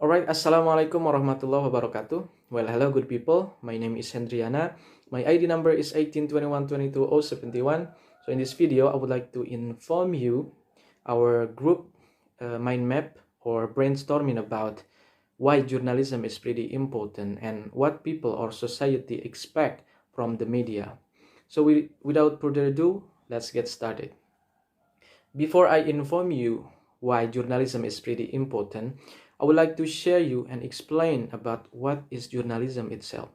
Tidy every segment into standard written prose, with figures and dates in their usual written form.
Alright, Assalamualaikum warahmatullahi wabarakatuh. Well, hello good people. My name is Hendriyana. My ID number is 1821220721. So in this video, I would like to inform you our group mind map or brainstorming about why journalism is pretty important and what people or society expect from the media. So without further ado, let's get started. Before I inform you why journalism is pretty important, I would like to share you and explain about what is journalism itself.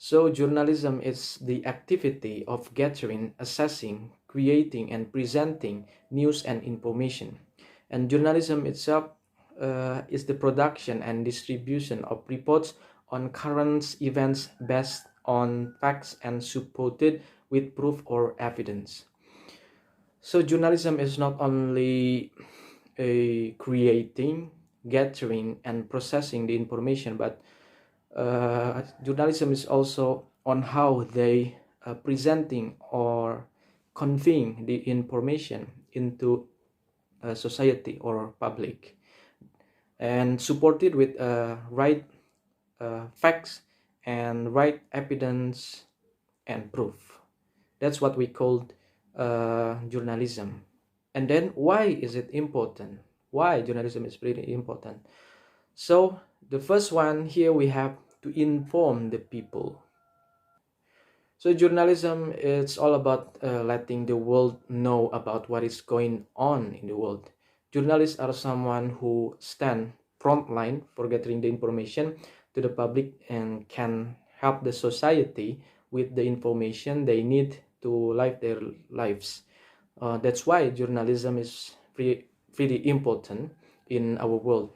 So journalism is the activity of gathering, assessing, creating and presenting news and information. And journalism itself is the production and distribution of reports on current events based on facts and supported with proof or evidence. So journalism is not only a creating, gathering, and processing the information, but journalism is also on how they presenting or conveying the information into society or public, and supported with right facts and right evidence and proof. That's what we called journalism. And then why is it important? Why journalism is pretty important? So the first one here, we have to inform the people. So journalism, it's all about letting the world know about what is going on in the world. Journalists are someone who stand frontline for gathering the information to the public and can help the society with the information they need to live their lives. That's why journalism is pretty important in our world.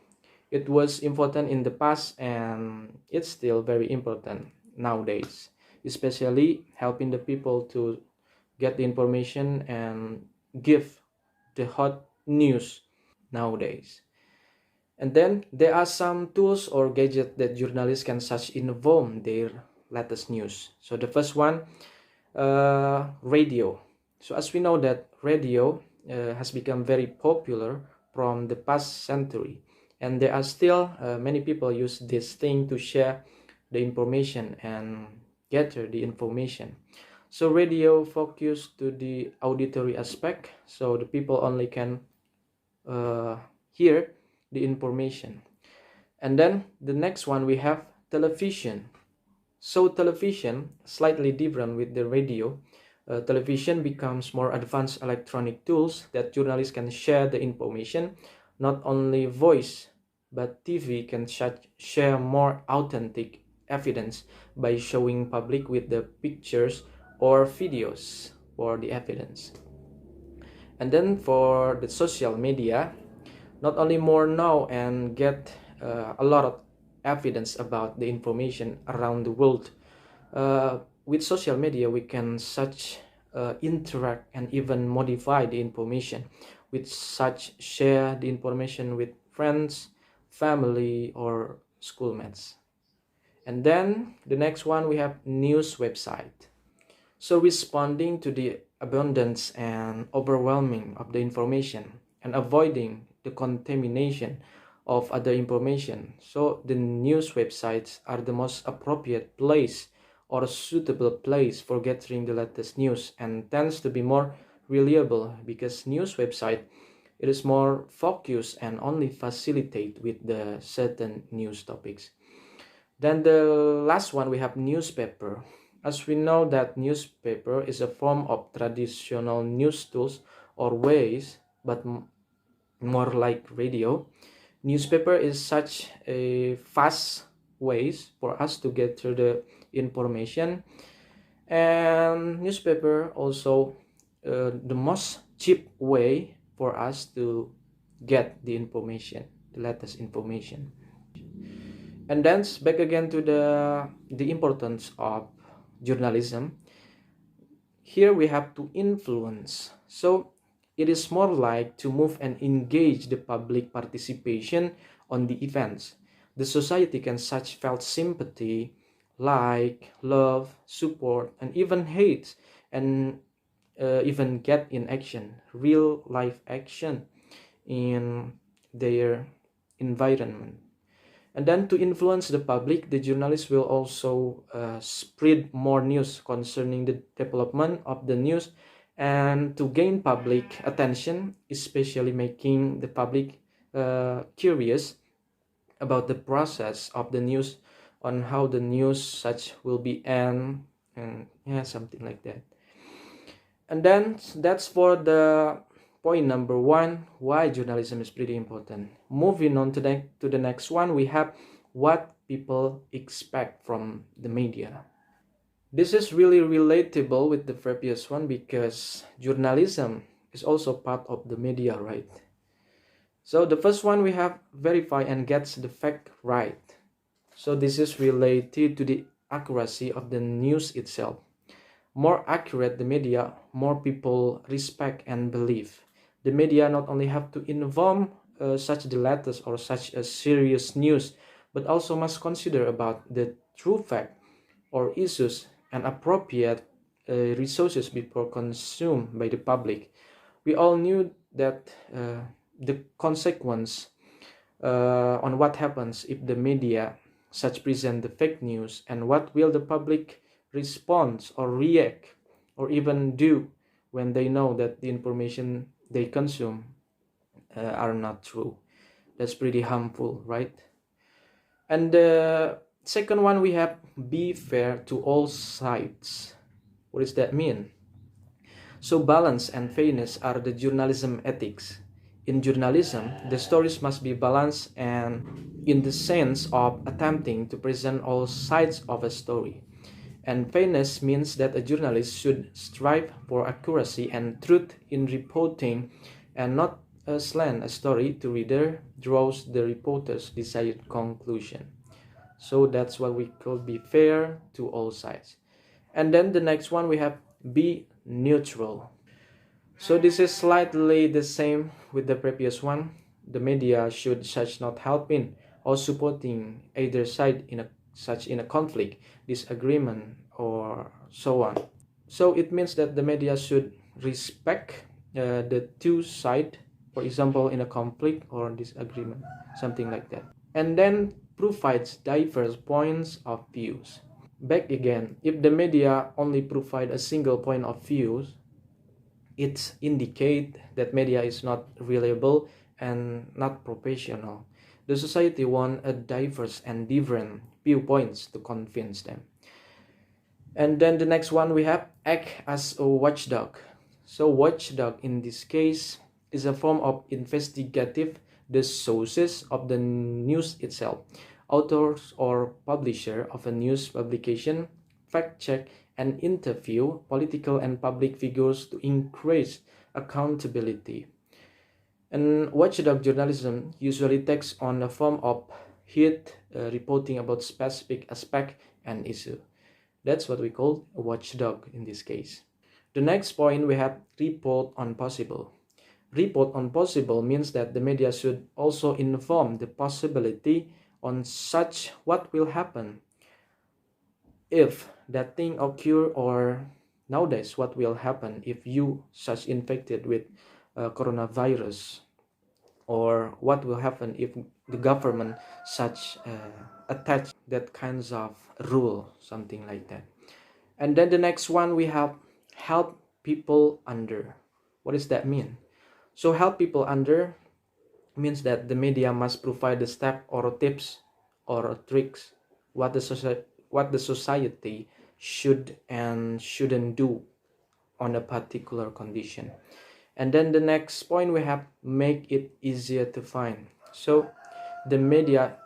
It was important in the past and it's still very important nowadays, especially helping the people to get the information and give the hot news nowadays. And then there are some tools or gadgets that journalists can search inform their latest news. So the first one, radio. So as we know that radio has become very popular from the past century, and there are still many people use this thing to share the information and gather the information. So radio focus to the auditory aspect, so the people only can hear the information. And then the next one, we have television. So television, slightly different with the radio. Television becomes more advanced electronic tools that journalists can share the information, not only voice, but TV can share more authentic evidence by showing public with the pictures or videos for the evidence. And then for the social media, not only more know and get a lot of evidence about the information around the world. With social media, we can search, interact, and even modify the information. With such, share the information with friends, family, or schoolmates. And then the next one, we have news website. So responding to the abundance and overwhelming of the information and avoiding the contamination of other information. So the news websites are the most appropriate place or suitable place for gathering the latest news and tends to be more reliable because news website, it is more focused and only facilitate with the certain news topics. Then the last one, we have newspaper. As we know that newspaper is a form of traditional news tools or ways, but more like radio. Newspaper is such a fast ways for us to get to the information, and newspaper also the most cheap way for us to get the information, the latest information. And then back again to the importance of journalism. Here we have to influence. So it is more like to move and engage the public participation on the events. The society can such felt sympathy, like, love, support, and even hate, and even get in action, real life action in their environment. And then to influence the public, the journalists will also spread more news concerning the development of the news, and to gain public attention, especially making the public curious about the process of the news, on how the news such will be end, and yeah, something like that. And then that's for the point number one, why journalism is pretty important. Moving on to the next one, we have what people expect from the media. This is really relatable with the previous one because journalism is also part of the media, right? So the first one, we have verify and gets the fact right. So this is related to the accuracy of the news itself. More accurate the media, more people respect and believe. The media not only have to inform such the latest or such a serious news, but also must consider about the true fact or issues and appropriate resources before consumed by the public. We all knew that the consequence on what happens if the media such present the fake news, and what will the public respond or react or even do when they know that the information they consume are not true. That's pretty harmful, right? And the second one, we have be fair to all sides. What does that mean? So balance and fairness are the journalism ethics. In journalism, the stories must be balanced and in the sense of attempting to present all sides of a story. And fairness means that a journalist should strive for accuracy and truth in reporting and not slant a story to reader draws the reporter's desired conclusion. So that's what we call be fair to all sides. And then the next one, we have be neutral. So this is slightly the same with the previous one. The media should such not helping or supporting either side in a conflict, disagreement, or so on. So it means that the media should respect the two side, for example, in a conflict or disagreement, something like that. And then provides diverse points of views. Back again, if the media only provide a single point of view, it indicates that media is not reliable and not professional. The society wants a diverse and different viewpoints to convince them. And then the next one, we have act as a watchdog. So watchdog in this case is a form of investigative the sources of the news itself. Authors or publisher of a news publication fact check and interview political and public figures to increase accountability. And watchdog journalism usually takes on the form of hit reporting about specific aspect and issue. That's what we call a watchdog in this case. The next point, we have report on possible. Report on possible means that the media should also inform the possibility on such what will happen if that thing occur, or nowadays what will happen if you such infected with coronavirus, or what will happen if the government such attach that kinds of rule, something like that. And then the next one, we have help people under. What does that mean? So help people under means that the media must provide the step or tips or tricks what the society should and shouldn't do on a particular condition. And then the next point, we have make it easier to find. So the media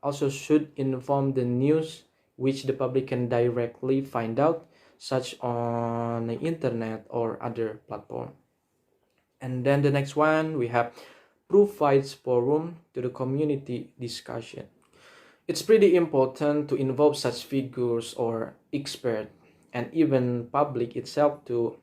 also should inform the news which the public can directly find out, such on the internet or other platform. And then the next one, we have provides forum to the community discussion. It's pretty important to involve such figures or expert and even public itself to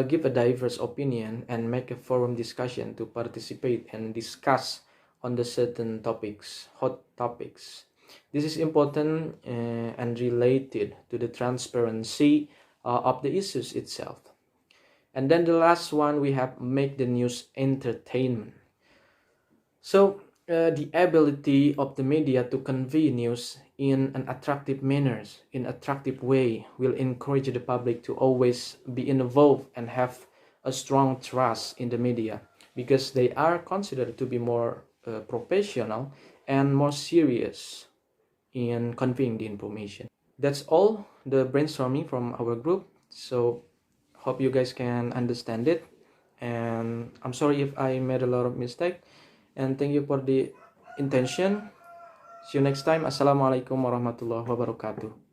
give a diverse opinion and make a forum discussion to participate and discuss on the certain topics, hot topics. This is important and related to the transparency of the issues itself. And then the last one, we have make the news entertainment. So the ability of the media to convey news in an attractive manners, in attractive way, will encourage the public to always be involved and have a strong trust in the media, because they are considered to be more professional and more serious in conveying the information. That's all the brainstorming from our group. So hope you guys can understand it, and I'm sorry if I made a lot of mistake, and thank you for the intention. See you next time. Assalamualaikum warahmatullahi wabarakatuh.